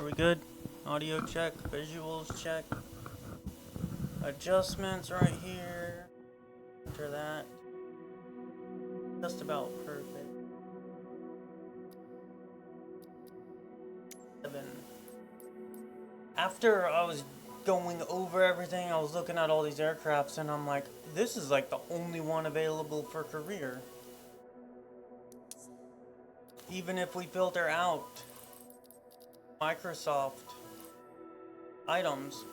we good? Audio check, visuals check. Adjustments right here. Enter that. Just about perfect. 7. After I was going over everything, I was looking at all these aircrafts and I'm like, this is like the only one available for career. Even if we filter out Microsoft items,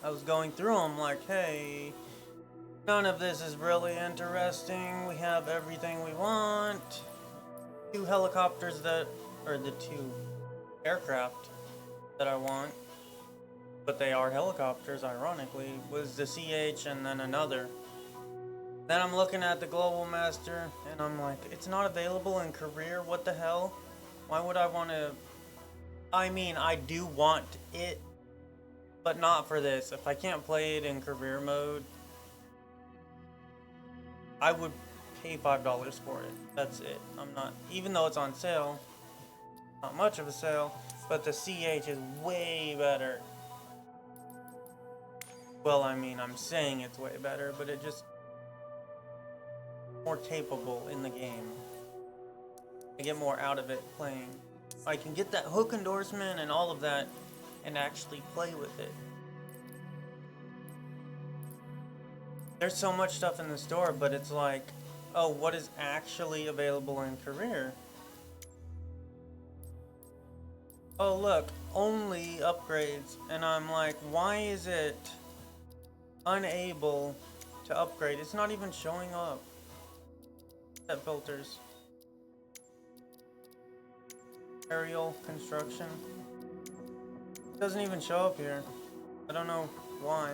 I was going through them like, hey, none of this is really interesting. We have everything we want. 2 helicopters that, or the 2 aircraft that I want, but they are helicopters, ironically, was the CH and then another. Then I'm looking at the Global Master and I'm like, it's not available in career, what the hell? Why would I want to? I mean, I do want it, but not for this. If I can't play it in career mode, I would pay $5 for it. That's it. I'm not, even though it's on sale, not much of a sale, but the CH is way better. Well, I mean, I'm saying it's way better, but it just more capable in the game. I get more out of it playing. I can get that hook endorsement and all of that and actually play with it. There's so much stuff in the store, but it's like, oh, what is actually available in career? Oh, look, only upgrades. And I'm like, why is it unable to upgrade? It's not even showing up. Set filters. Aerial construction. It doesn't even show up here. I don't know why.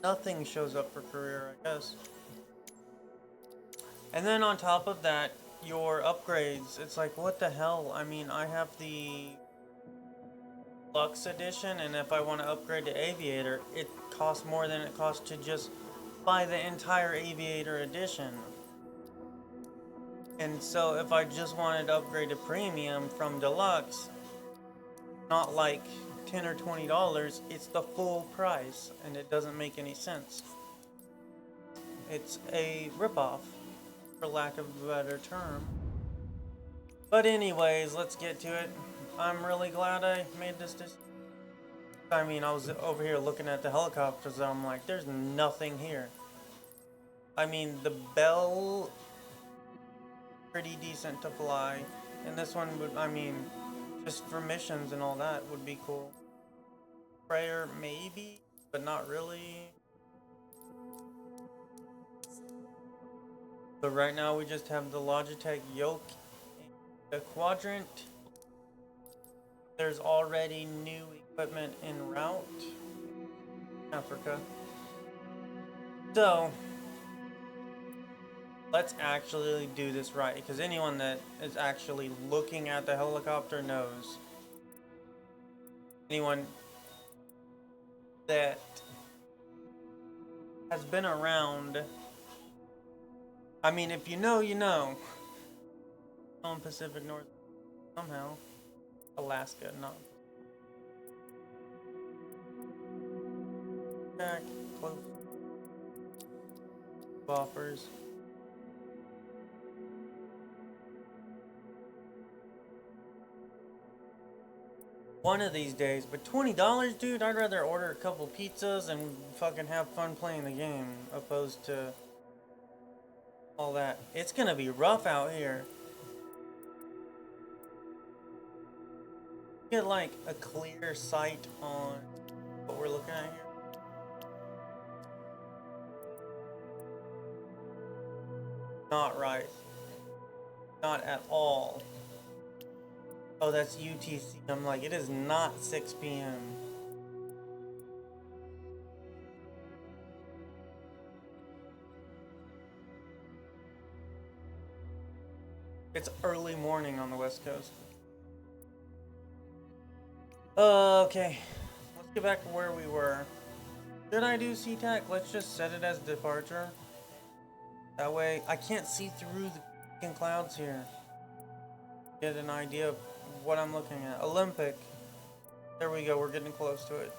Nothing shows up for career, I guess. And then on top of that, your upgrades, it's like, what the hell? I mean, I have the Lux edition, and if I want to upgrade to Aviator, it costs more than it costs to just buy the entire Aviator edition. And so if I just wanted to upgrade to Premium from Deluxe, not like $10 or $20, it's the full price, and it doesn't make any sense. It's a ripoff, for lack of a better term. But anyways, let's get to it. I'm really glad I made this decision. I mean, I was over here looking at the helicopters and I'm like, there's nothing here. I mean, the Bell, pretty decent to fly. And this one would, I mean, just for missions and all that would be cool. Prayer, maybe, but not really. But right now we just have the Logitech yoke, the quadrant. There's already new equipment en route. Africa. So, let's actually do this right, because anyone that is actually looking at the helicopter knows. Anyone that has been around, I mean, if you know, you know. On Pacific North, somehow. Alaska, not. Back, close. Offers. One of these days, but $20, dude, I'd rather order a couple pizzas and fucking have fun playing the game, opposed to all that. It's gonna be rough out here. Get like a clear sight on what we're looking at here. Not right. Not at all. Oh, that's UTC. I'm like, it is not 6 p.m. It's early morning on the West Coast. Okay, let's get back to where we were. Should I do SeaTac? Let's just set it as departure. That way, I can't see through the fucking clouds here. get an idea of what I'm looking at. Olympic. There we go, we're getting close to it.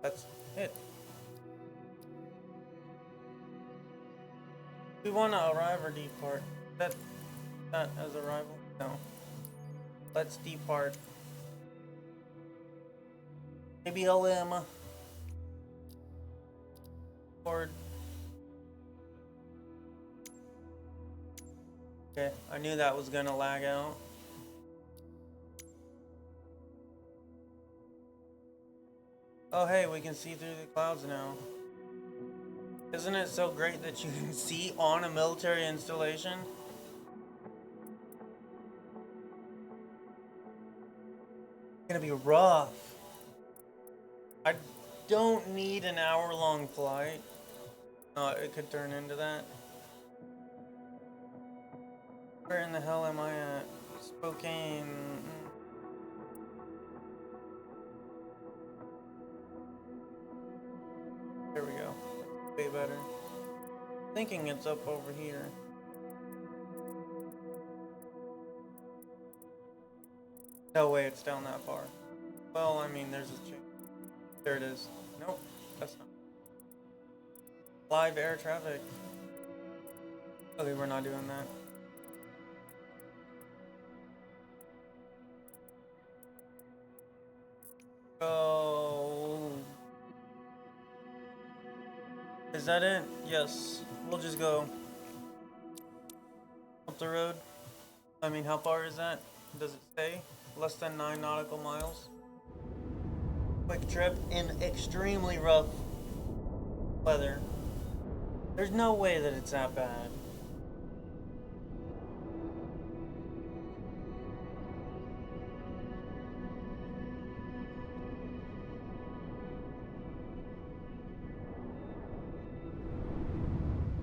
That's it. We want to arrive or depart. That as arrival? No. Let's depart. Maybe LM. Or okay, I knew that was gonna lag out. Oh hey, we can see through the clouds now. Isn't it so great that you can see on a military installation? It's gonna be rough. I don't need an hour-long flight. It could turn into that. Where in the hell am I at? Spokane. There we go. Way better. Thinking it's up over here. No way it's down that far. Well, I mean, there's a chance. There it is. Nope, that's not. Live air traffic. Okay, we're not doing that. Go. Is that it? Yes. We'll just go up the road. I mean, how far is that? Does it say? Less than 9 nautical miles. Quick trip in extremely rough weather. There's no way that it's that bad.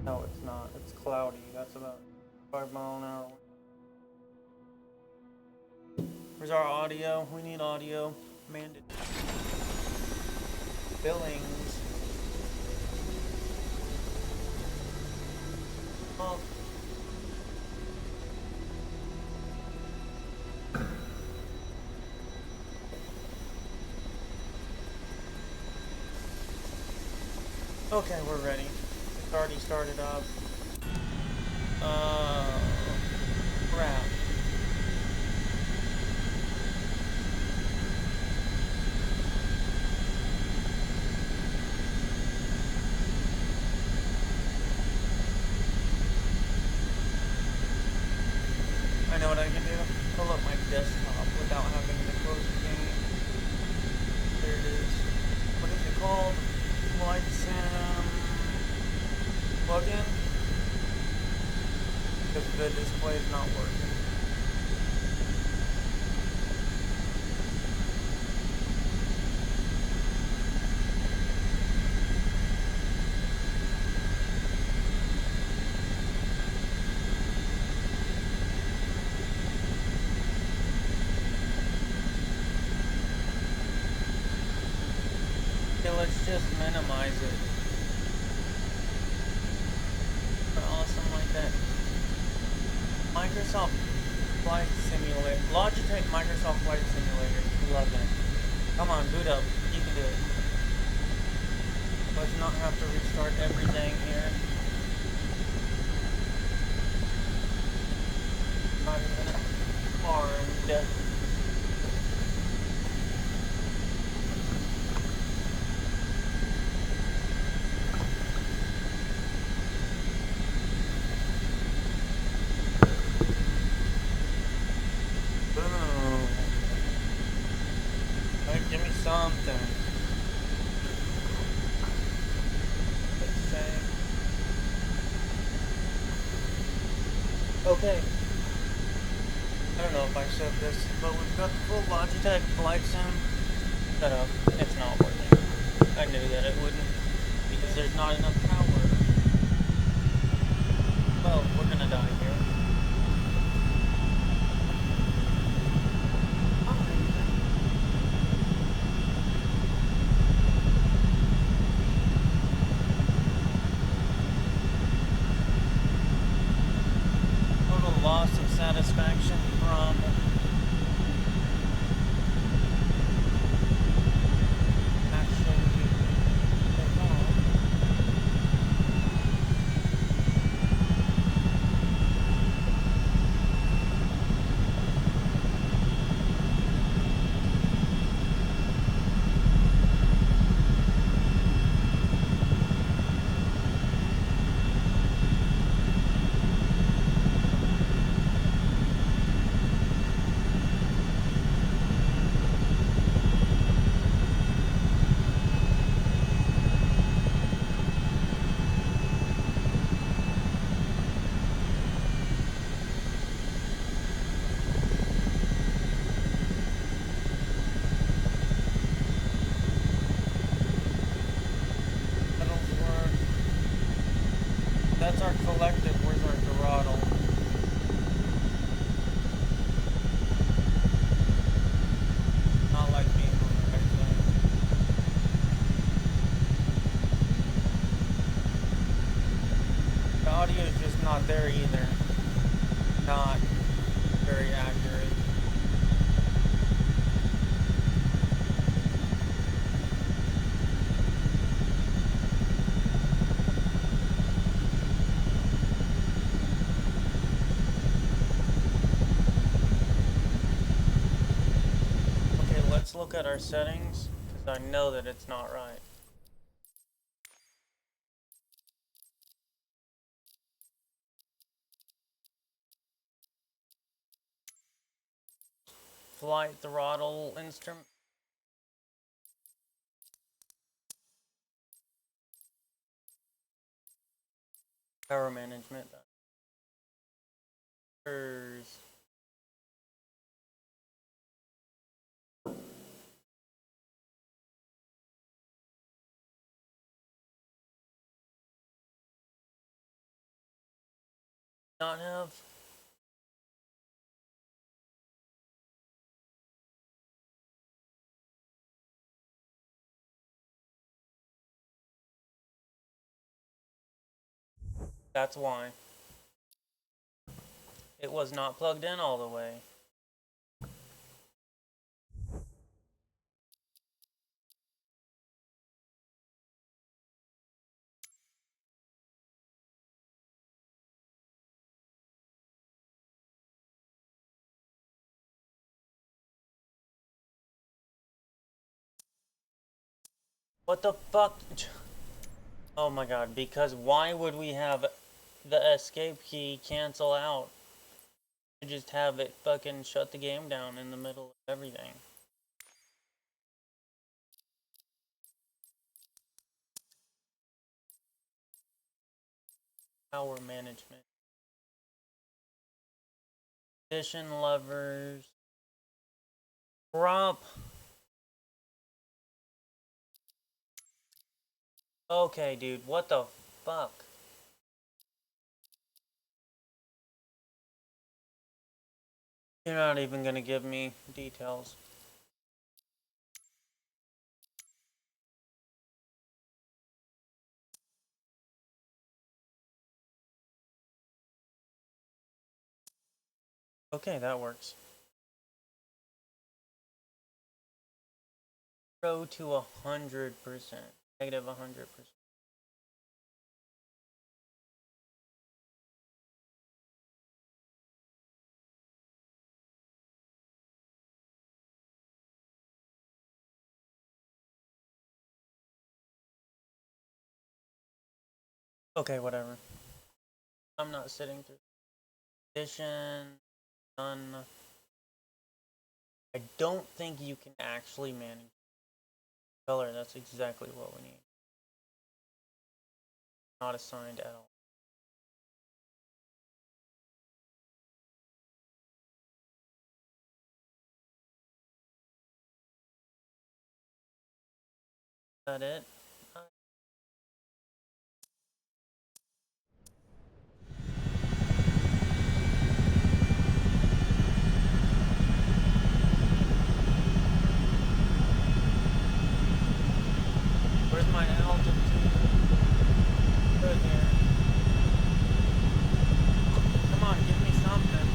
No, it's not. It's cloudy. That's about 5 miles an hour. Where's our audio? We need audio. Mandate. Billings. Oh. Okay, we're ready. It's already started up. Crap. I know what I can do. Pull up my desktop without having to close the game. There it is. What is it called? Flight Sim plugin? Because the display is not working. Okay, let's just minimize it. Awesome like that. Microsoft Flight Simulator. Logitech Microsoft Flight Simulator. Love it. Come on, boot up. You can do it. Let's not have to restart everything here. Not even armed. Give me something. Let's say. Okay. I don't know if I said this, but we've got the full Logitech Flight Sim set up. It's not working. I knew that it wouldn't, because there's not enough power. Well, we're gonna die here. That's our collective. Where's our throttle? Not like being on the right side. The audio is just not there either. Not very accurate. Let's look at our settings, because I know that it's not right. Flight throttle instrument. Power management. Not have. That's why. It was not plugged in all the way. What the fuck? Oh my god, because why would we have the escape key cancel out? Just have it fucking shut the game down in the middle of everything. Power management. Position levers. Prop. Okay, dude, what the fuck? You're not even gonna give me details. Okay, that works. 0 to 100%. Negative 100%. Okay, whatever. I'm not sitting through. Position. None. I don't think you can actually manage color. That's exactly what we need. Not assigned at all. Is that it? Where's my altitude? Right here. Come on, give me something.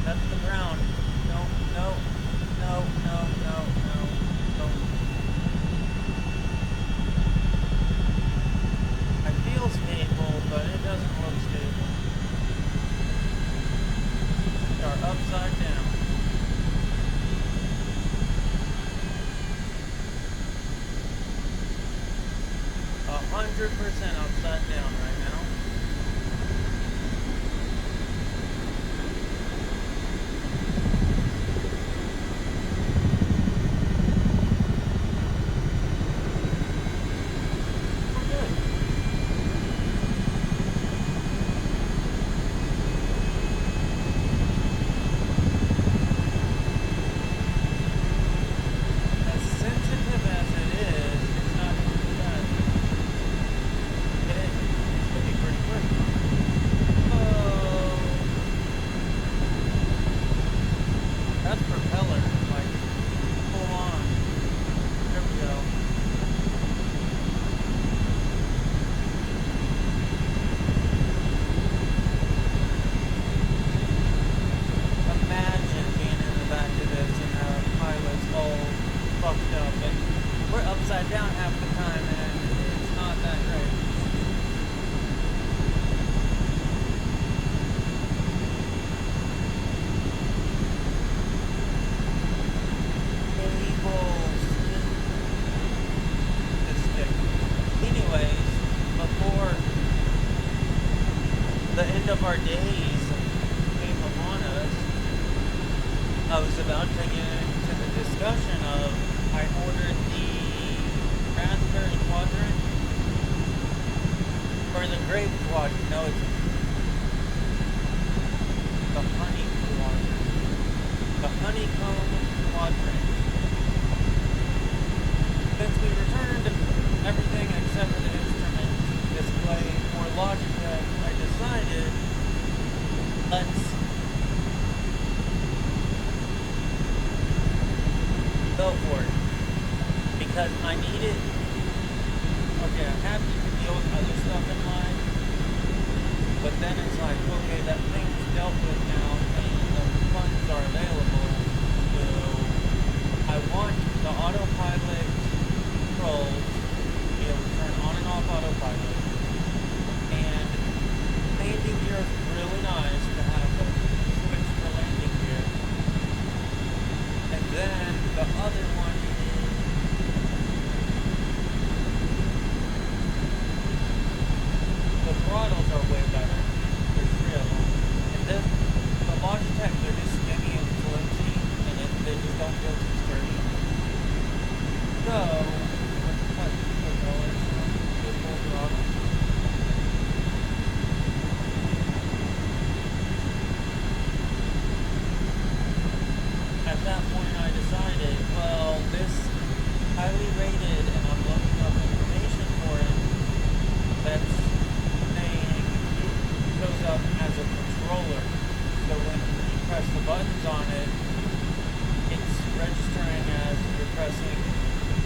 That's the ground. No, no, no, no, no, no, no. I feel stable, but it doesn't look stable. We are upside down. A 100% upside down right now. of our days came upon us, I was about to get into the discussion of I ordered the raspberry quadrant or the grape quadrant. No, it's the honey quadrant. The honeycomb quadrant. Since we returned everything except for the instrument display for Logitech, I decided let's go for it. Because I needed, okay, I'm happy to deal with other stuff in life, but then it's like, okay, that thing's dealt with now and the funds are available, so I want the autopilot controls to be able to turn on and off autopilot, and landing gear is really nice to have a switch for landing gear, and then the other one is the throttles are way better. There's 3 of them. And this, the Logitech, they're just skinny and flimsy, and they just don't feel too sturdy. So, let's cut the colors to full throttle. At that point, I decided, well, this highly rated, and I'm looking up information for it, that's saying it shows up as a controller. So when you press the buttons on it, it's registering as you're pressing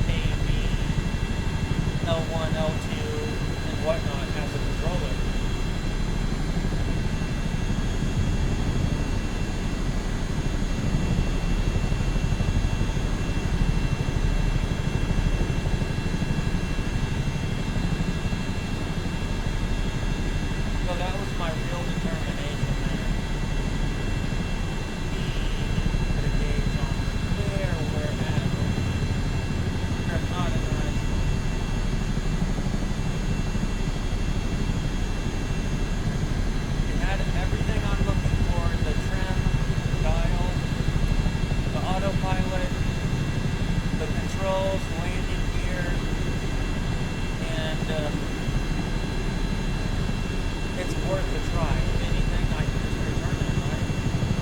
A, B, L1, L2, and whatnot as a controller. So that was my real determination there. Put a gauge on there, we're at. There's not a nice. It had everything I'm looking for: the trim, dial, the autopilot, the controls, landing gear, and it's worth a try. If anything, I can just return it, right?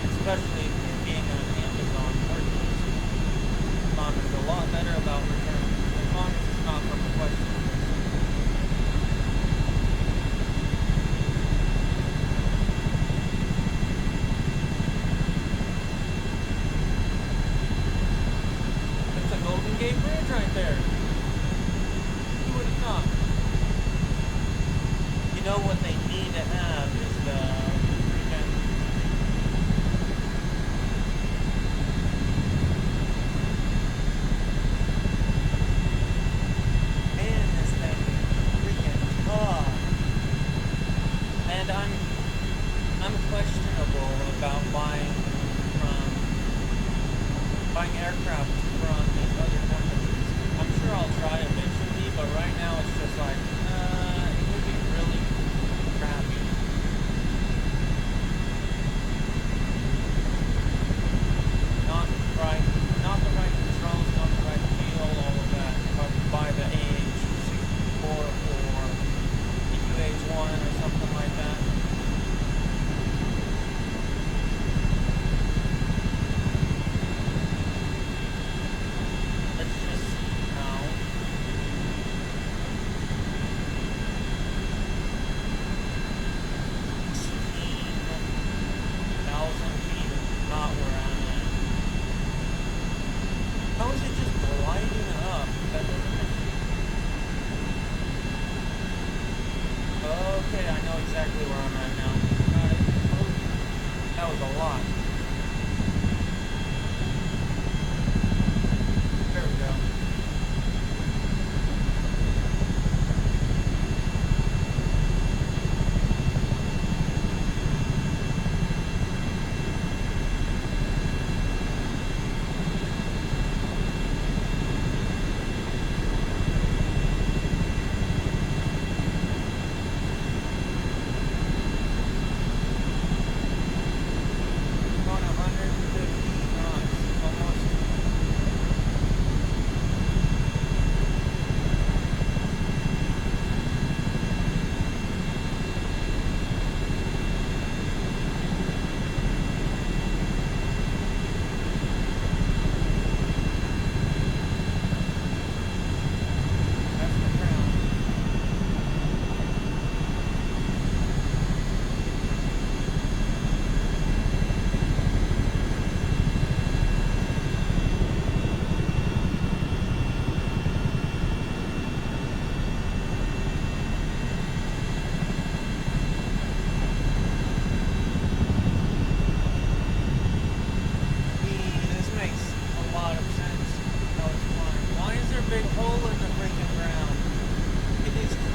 Especially it being an Amazon purchase. Is a lot better about returns, as long as it's not from a question. It's a Golden Gate Bridge right there. Who would have thought? You know what they need to have is the freaking man, this thing is freaking tough. And I'm questionable about buying aircraft from these other companies. I'm sure I'll try eventually, but right now it's just like it would be really crappy. Not the right controls, not the right feel, all of that. If I could buy the AH-64 or the UH-1 or something like that. Let's just see now. 16,000 feet is not where I'm at. How is it just gliding up? That doesn't make sense. Okay, I know exactly where I'm at now. That was a lot. There we go.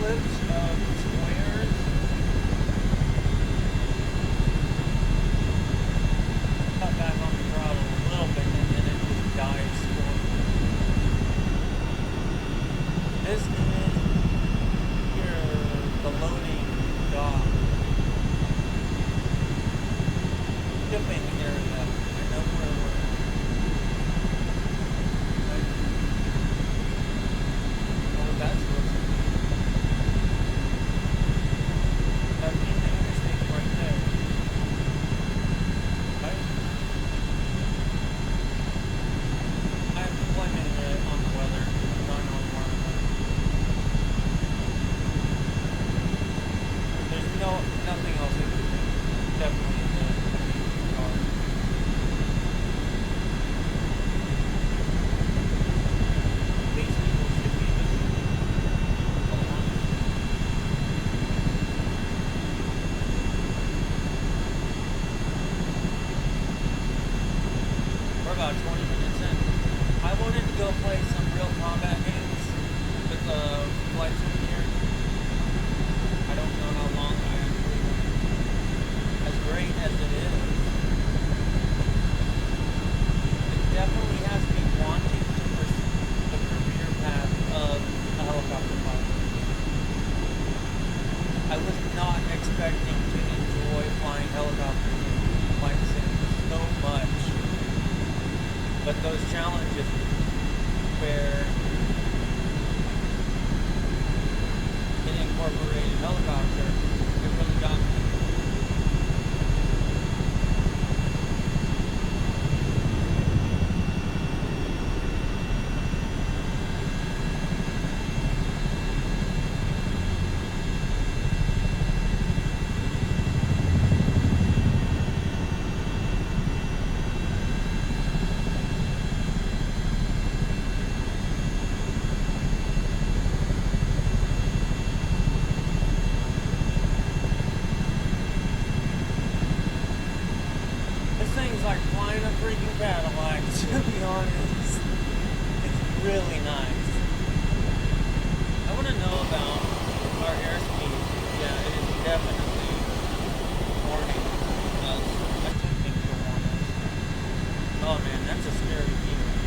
ellipse of squares. Cut back on the throttle a little bit and then it just dies for me. This is here, the loading dock. Shipping area. I know where we're at. Oh, that's supposed to be. That means the interstate's right there. Right? I have to blame it on the weather. I don't know more of that. There's nothing else I can do. Definitely in the car. These people should be we're about 20 minutes in. I wanted to go play some real combat games with flight simulator. I don't know how long I actually want. As great as it is, it definitely has me wanting to pursue the career path of a helicopter pilot. I was not expecting to enjoy flying helicopters and flight sims so much. But those challenges where it incorporated helicopter, it really got me. Things like flying a freaking Cadillac, to be honest. It's really nice. I want to know about our airspeed. Yeah, it is definitely warning us, attempting to warn us. Oh man, that's a scary feeling.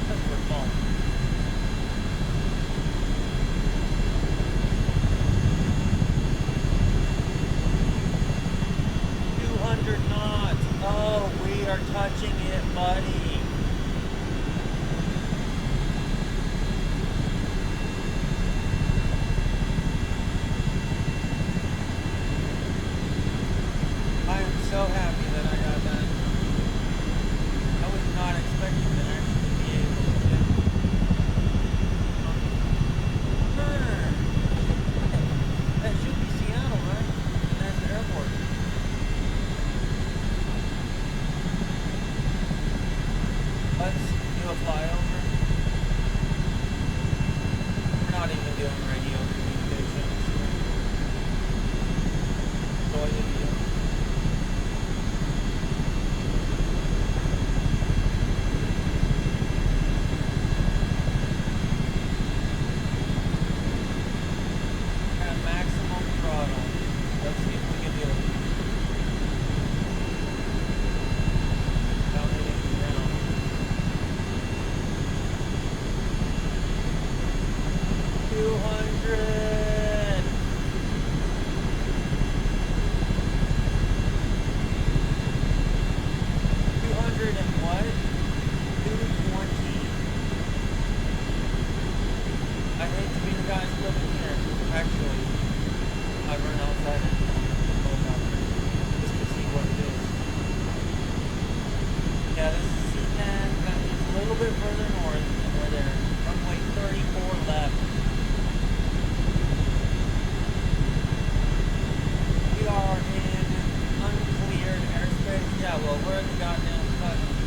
Because we're falling. Knots. Oh, we are touching it, buddy. I am so happy that I got that. I was not expecting to actually be able to do it. That should be Seattle, right? And that's the airport. Let's do a flyover. We're not even doing radio communications. Enjoy the view. At maximum throttle. Let's see if we can do it. Without hitting the ground. 200. 200 and what? 220. I hate to be the guy living here. Actually, I run outside and helicopter just to see what it is. Yeah, this is C10. That means a little bit further north, and we're there. Runway 34 left. We are in uncleared airspace. Yeah, well, we're in the goddamn fucking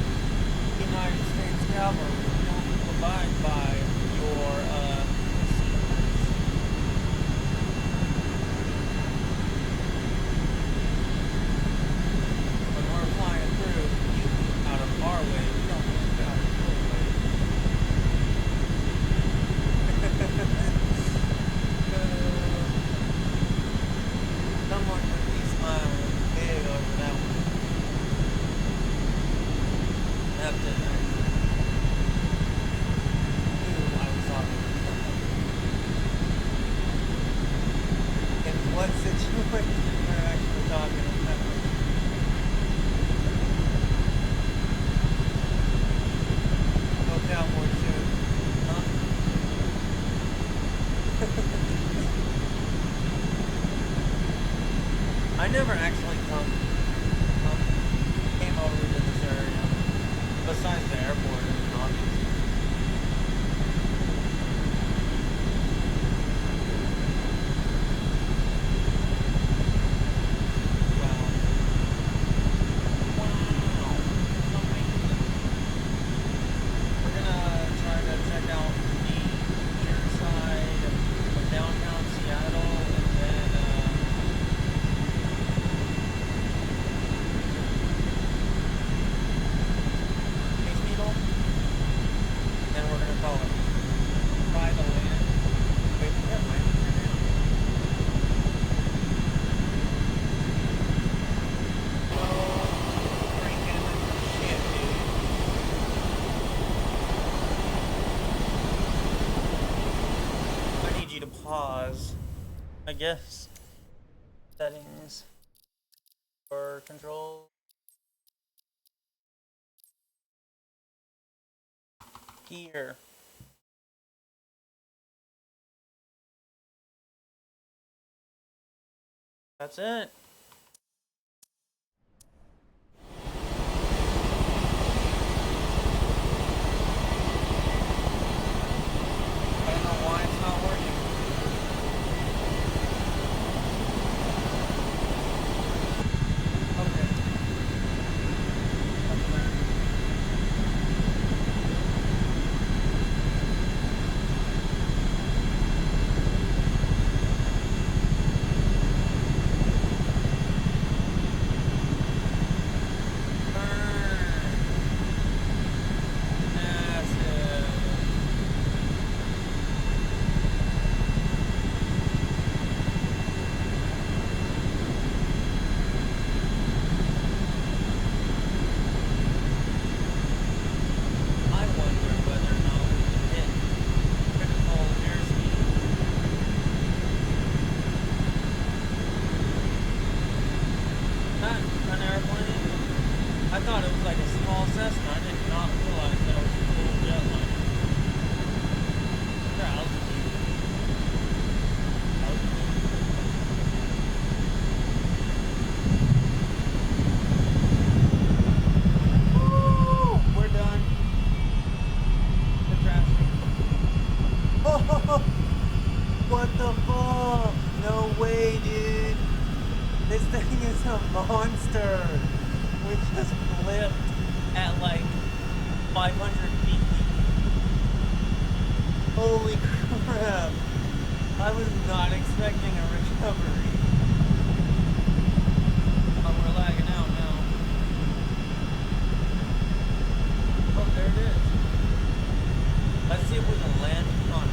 United States Cavalry. We don't abide by your procedures. We're actually talking. No cowboy shoes, huh? I never actually came over to this area, besides the airport, obviously. Pause, I guess. Settings or control. Here. That's it. I don't know why it's not working. I thought it was like a small Cessna. I did not realize that it was a full jetliner. Their altitude. Woo! We're done. We're crashing. Oh, what the fuck? No way, dude. This thing is a monster. We just flipped at like 500 feet. Holy crap. I was not expecting a recovery. Oh, we're lagging out now. Oh, there it is. Let's see if we can land on it.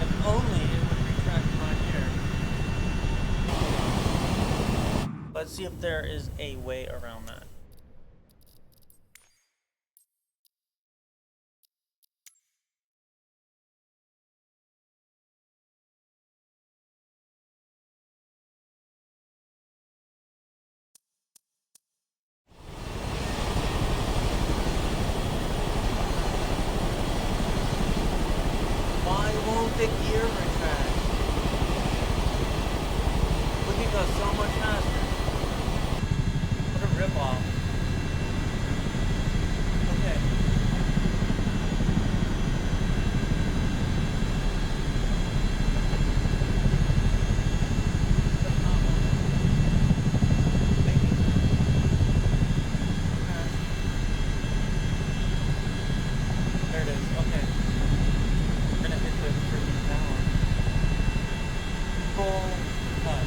If only it would retract right here. Let's see if there is a way around that. Why won't the gear retract? We could go so much faster. What a ripoff. Okay. That's not one. Maybe. Okay. There it is. Okay. We're gonna hit the freaking tower. Full cut.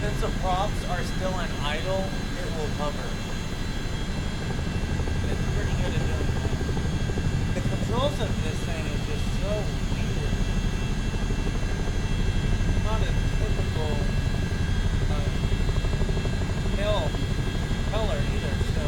Since the props are still in idle, it will hover. It's pretty good at doing that. The controls of this thing is just so weird. Not a typical pale color either, so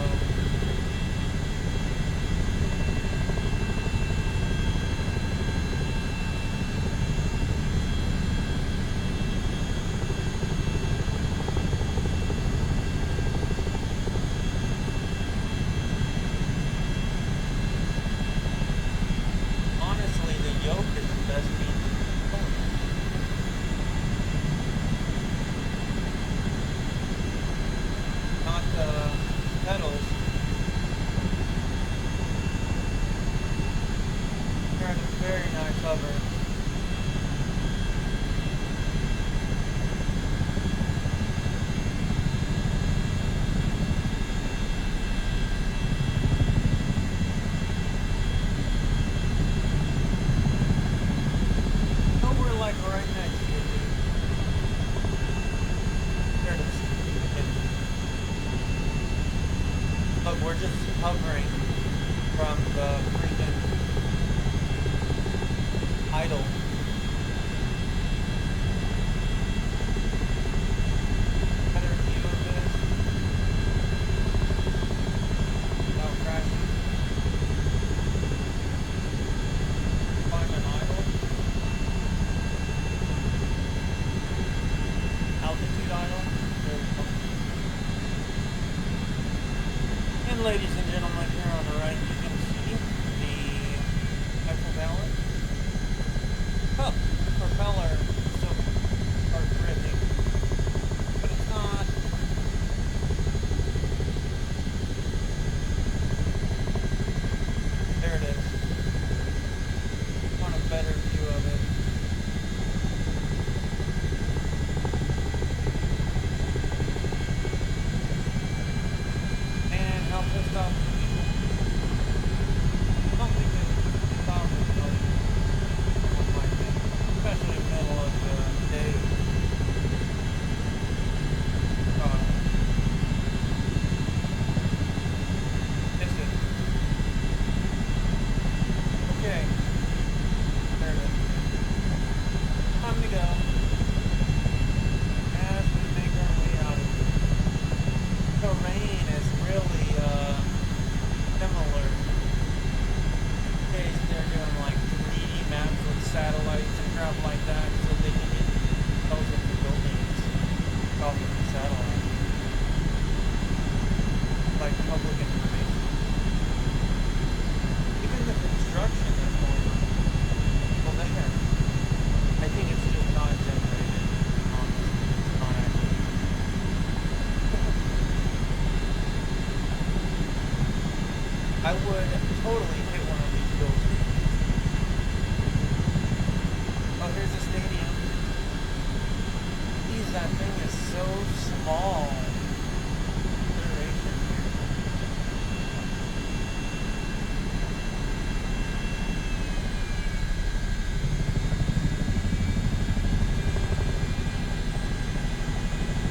cover. So we're like right next to it, dude. There it is. Look, we're just hovering from the freaking idle. Better view of this without crashing. Find an idle. Altitude idle. There we go. And ladies and gentlemen, here on the right, you can see the Eiffel Tower. Oh, the propeller still starts drifting, but it's not. There it is. Want a better view of it. And how pissed off the people. I don't think they thought it was like something like this, especially in the middle of the day. This is okay. There it is. Time to go. As we make our way out of here. Terrain is really similar. In case they're doing like 3D maps with satellites and crap like that, so they can get details of the buildings off of the satellite. Like public information. Even the construction that's going on. Well, there. I think it's just not generated. Honestly, it's not actually. I would totally hit one of these buildings. Oh, here's a stadium. Geez, that thing is so small. Consideration here.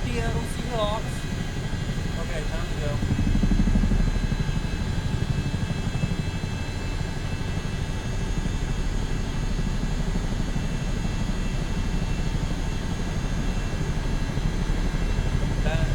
Seattle Seahawks. Okay, time to go. That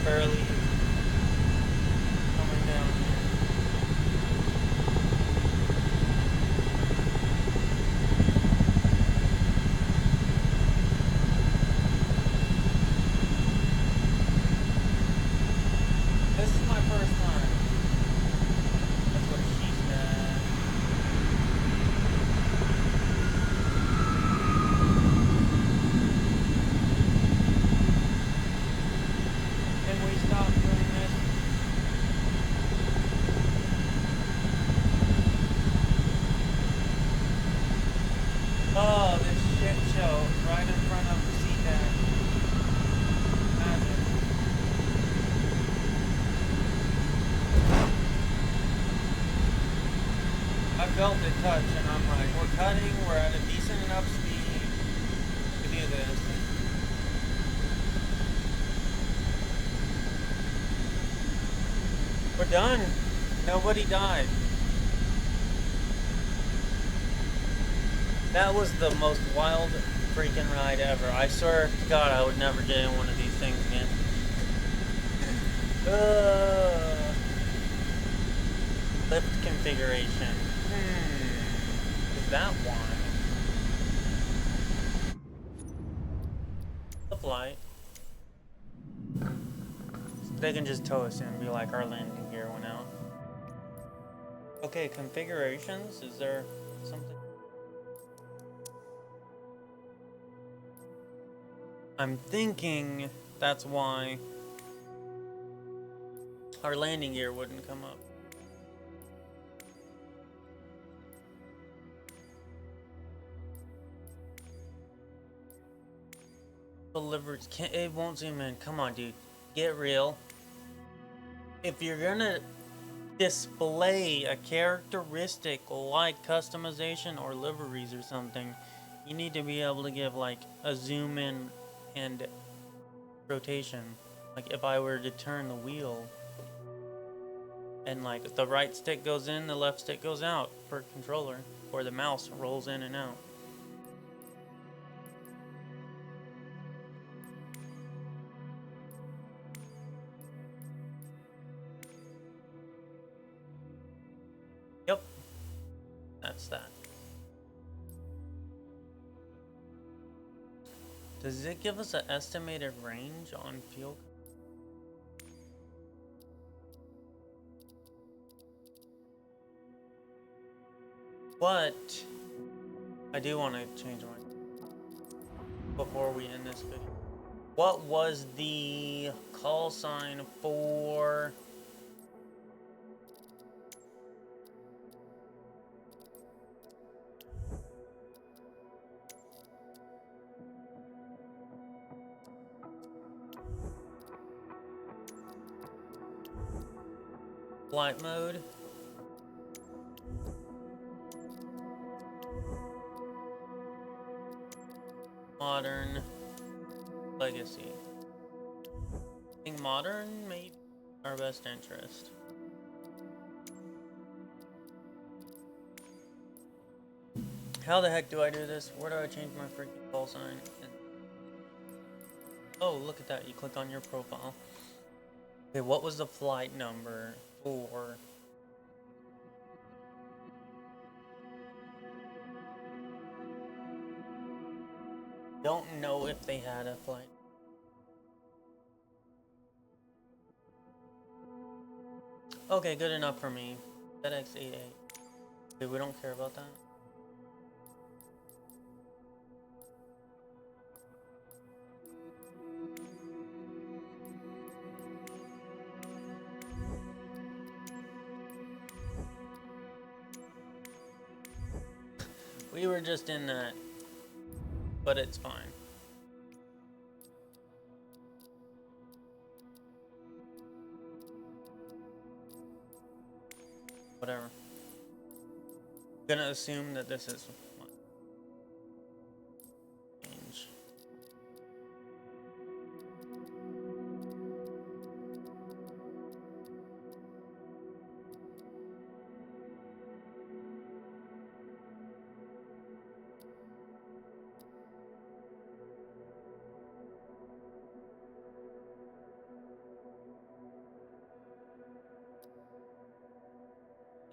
barely coming down here. This is my first time. That's what she said. Can we stop doing this? Oh, this shit show right in front of the CH-47D. Imagine. I felt it touch and I'm like, we're cutting, we're at a decent enough speed to do this. We're done. Nobody died. That was the most wild freaking ride ever. I swear to God I would never get in one of these things again. Lift configuration. Is that one? The flight. They can just tow us in and be like, our landing gear went out. Okay, configurations. Is there something? I'm thinking that's why our landing gear wouldn't come up. Delivered. It won't zoom in. Come on, dude. Get real. If you're gonna display a characteristic like customization or liveries or something, you need to be able to give like a zoom in and rotation. Like if I were to turn the wheel and like the right stick goes in, the left stick goes out for controller, or the mouse rolls in and out. Yep, that's that. Does it give us an estimated range on fuel? But I do want to change my before we end this video. What was the call sign for flight mode? Modern, legacy. I think modern may be our best interest. How the heck do I do this? Where do I change my freaking call sign? Oh, look at that. You click on your profile. Okay, what was the flight number for? Don't know if they had a flight. Okay, good enough for me. FedEx 88. Okay, we don't care about that. We were just in that, but it's fine. Whatever. I'm gonna assume that this is change.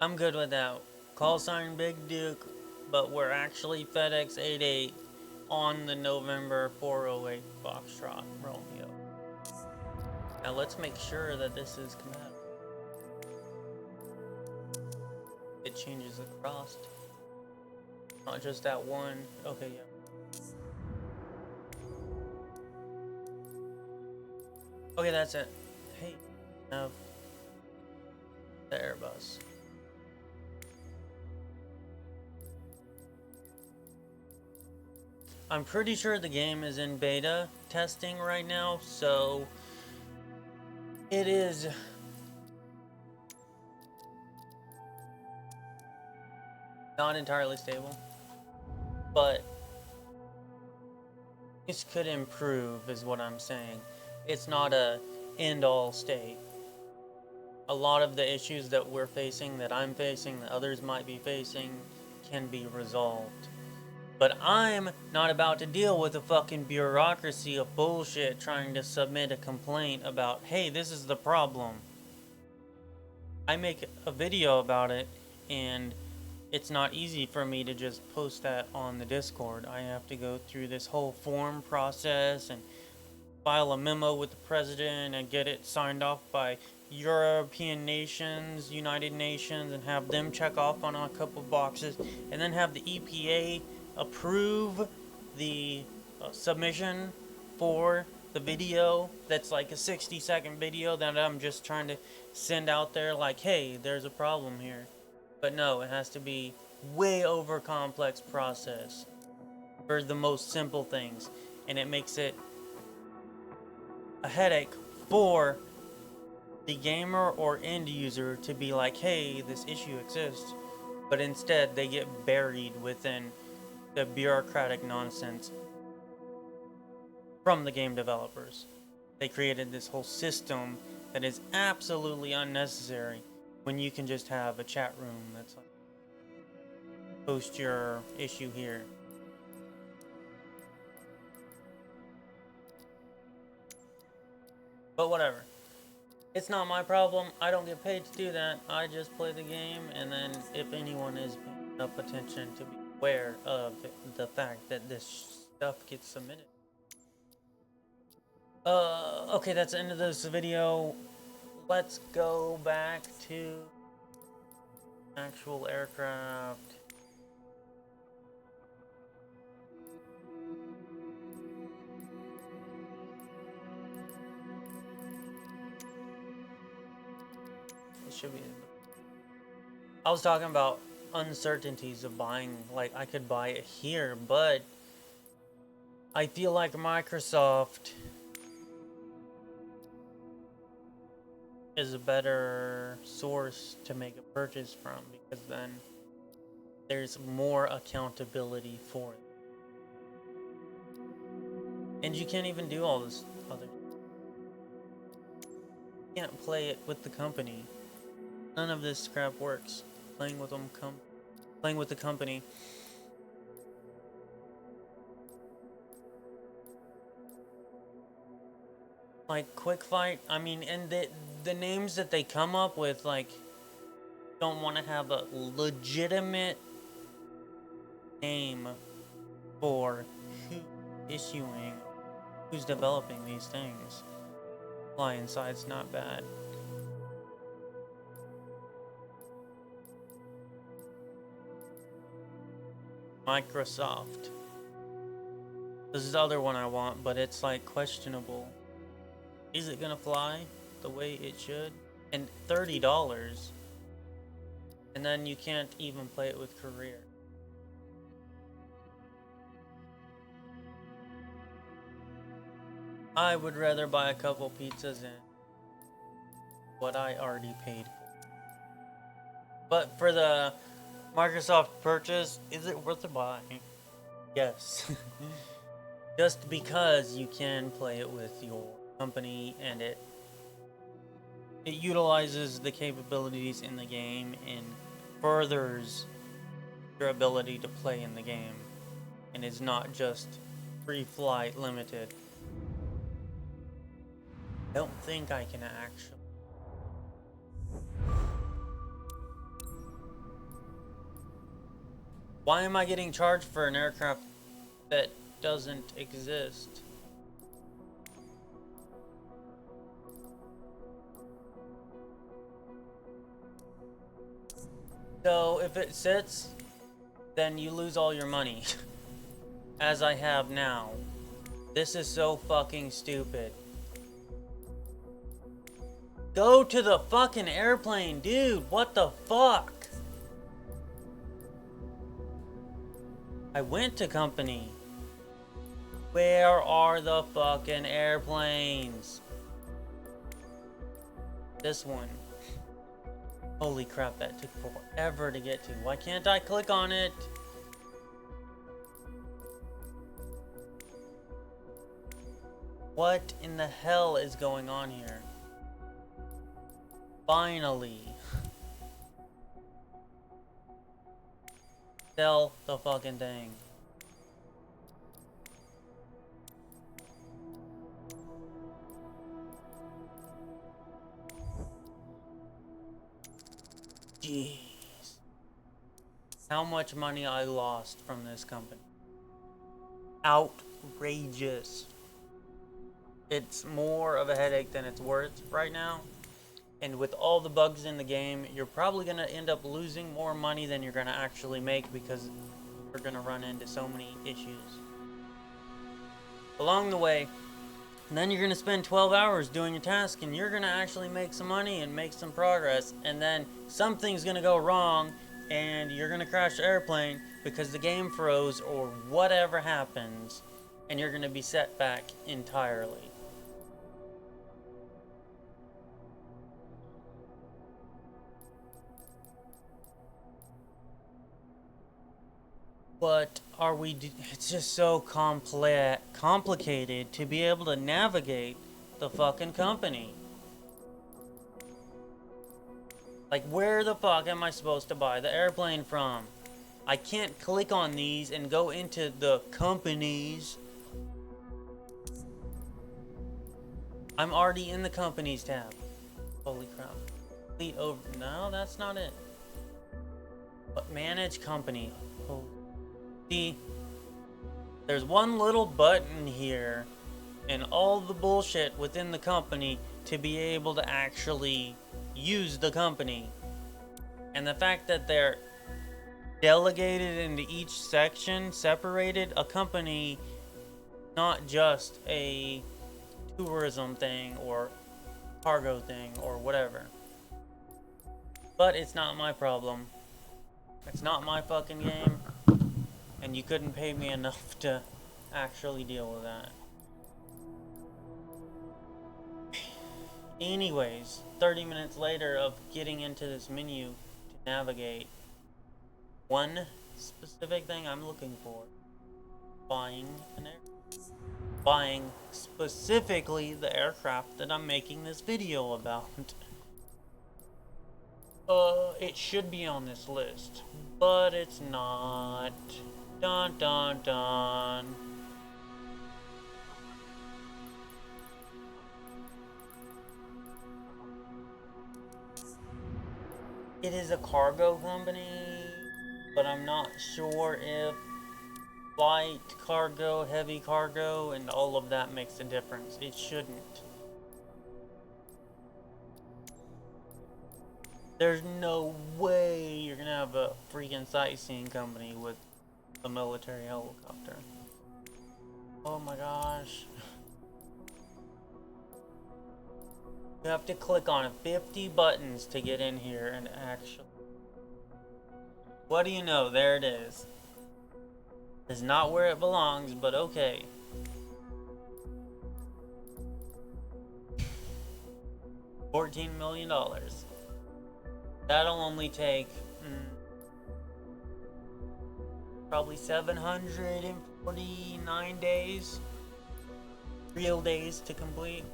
I'm good with that. Call sign Big Duke, but we're actually FedEx 88 on the November 408 Foxtrot Romeo. Now let's make sure that this is compatible. It changes across, not just that one. Okay, yeah. Okay, that's it. Hey, have the Airbus. I'm pretty sure the game is in beta testing right now, so it is not entirely stable, but this could improve is what I'm saying. It's not a end-all state. A lot of the issues that we're facing, that I'm facing, that others might be facing, can be resolved. But I'm not about to deal with a fucking bureaucracy of bullshit trying to submit a complaint about, hey, this is the problem. I make a video about it, and it's not easy for me to just post that on the Discord. I have to go through this whole form process and file a memo with the president and get it signed off by European nations, United Nations, and have them check off on a couple boxes, and then have the EPA approve the submission for the video that's like a 60-second video that I'm just trying to send out there like, hey, there's a problem here. But no, it has to be way over complex process for the most simple things, and it makes it a headache for the gamer or end user to be like, hey, this issue exists, but instead they get buried within the bureaucratic nonsense from the game developers. They created this whole system that is absolutely unnecessary when you can just have a chat room that's like, post your issue here. But whatever. It's not my problem. I don't get paid to do that. I just play the game, and then if anyone is paying enough attention to be aware of the fact that this stuff gets submitted. Okay, that's the end of this video. Let's go back to actual aircraft. It should be. I was talking about uncertainties of buying, like I could buy it here, but I feel like Microsoft is a better source to make a purchase from, because then there's more accountability for it. And you can't even do all this other. You can't play it with the company. None of this crap works. Playing with them, playing with the company. Like Quick Fight, I mean, and the names that they come up with, like, don't want to have a legitimate name for who's issuing, who's developing these things. Fly Inside's not bad. Microsoft. This is the other one I want, but it's like questionable. Is it gonna fly the way it should? And $30, and then you can't even play it with Career. I would rather buy a couple pizzas and what I already paid for. But for the Microsoft purchase, is it worth the buy? Yes. Just because you can play it with your company, and it utilizes the capabilities in the game and furthers your ability to play in the game, and is not just free flight limited. I don't think I can actually. Why am I getting charged for an aircraft that doesn't exist? So if it sits, then you lose all your money. As I have now. This is so fucking stupid. Go to the fucking airplane, dude. What the fuck? I went to company. Where are the fucking airplanes? This one. Holy crap, that took forever to get to. Why can't I click on it? What in the hell is going on here? Finally. Sell the fucking thing. Jeez. How much money I lost from this company. Outrageous. It's more of a headache than it's worth right now. And with all the bugs in the game, you're probably going to end up losing more money than you're going to actually make because you're going to run into so many issues along the way. And then you're going to spend 12 hours doing your task and you're going to actually make some money and make some progress. And then something's going to go wrong and you're going to crash the airplane because the game froze or whatever happens. And you're going to be set back entirely. But are we? It's just so complicated to be able to navigate the fucking company. Like, where the fuck am I supposed to buy the airplane from? I can't click on these and go into the companies. I'm already in the companies tab. Holy crap. Complete over. No, that's not it. But manage company. Holy. See, there's one little button here and all the bullshit within the company to be able to actually use the company. And the fact that they're delegated into each section, separated a company, not just a tourism thing or cargo thing or whatever. But it's not my problem. It's not my fucking game. And you couldn't pay me enough to actually deal with that. Anyways, 30 minutes later of getting into this menu to navigate one specific thing I'm looking for. Buying an aircraft. Buying specifically the aircraft that I'm making this video about. It should be on this list, but it's not. Dun dun dun. It is a cargo company, but I'm not sure if light cargo, heavy cargo, and all of that makes a difference. It shouldn't. There's no way you're gonna have a freaking sightseeing company with a military helicopter. Oh my gosh. You have to click on 50 buttons to get in here and actually... What do you know? There it is. It's not where it belongs, but okay. $14 million. That'll only take probably 749 days, real days to complete.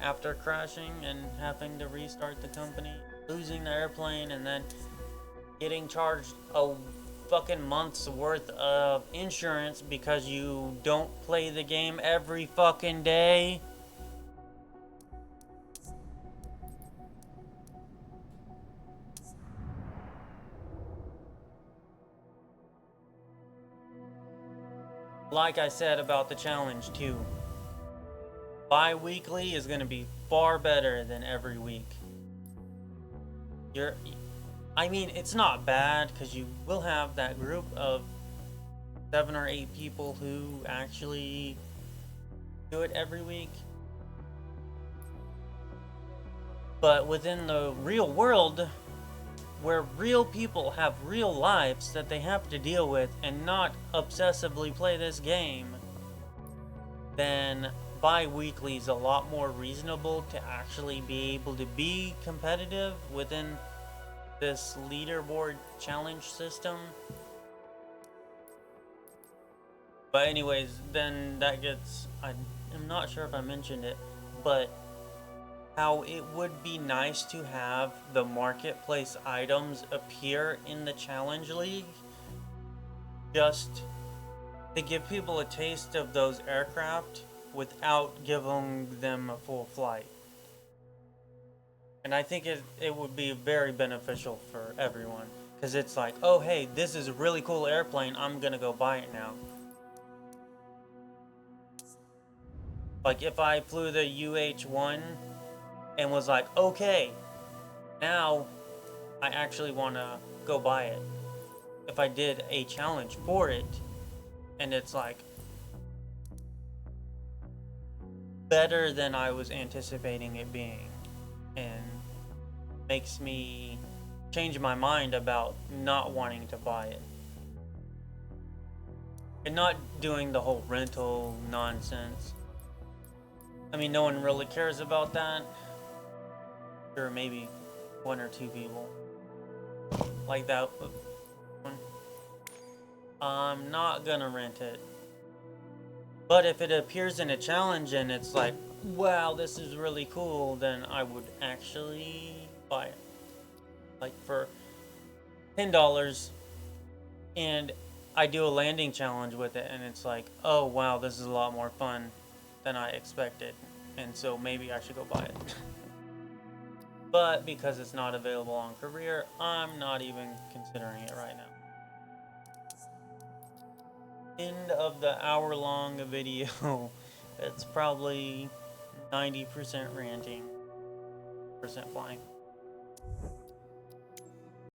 After crashing and having to restart the company, losing the airplane, and then getting charged a fucking month's worth of insurance because you don't play the game every fucking day. like I said about the challenge too, bi-weekly is going to be far better than every week. I mean, it's not bad because you will have that group of 7 or 8 people who actually do it every week. But within the real world, where real people have real lives that they have to deal with and not obsessively play this game, then bi-weekly is a lot more reasonable to actually be able to be competitive within this leaderboard challenge system. But anyways, then that gets, I'm not sure if I mentioned it, but how it would be nice to have the marketplace items appear in the challenge league, just to give people a taste of those aircraft without giving them a full flight. And I think it would be very beneficial for everyone, because it's like, oh hey, this is a really cool airplane, I'm gonna go buy it now. Like if I flew the UH-1 and was like, okay, now I actually want to go buy it. If I did a challenge for it, and it's like better than I was anticipating it being, and makes me change my mind about not wanting to buy it. And not doing the whole rental nonsense. I mean, no one really cares about that. Sure, maybe 1 or 2 people like that. I'm not gonna rent it. But if it appears in a challenge and it's like, wow, this is really cool, then I would actually buy it. Like for $10, and I do a landing challenge with it, and it's like, oh wow, this is a lot more fun than I expected, and so maybe I should go buy it. But because it's not available on Career, I'm not even considering it right now. End of the hour-long video. It's probably 90% ranting, percent flying.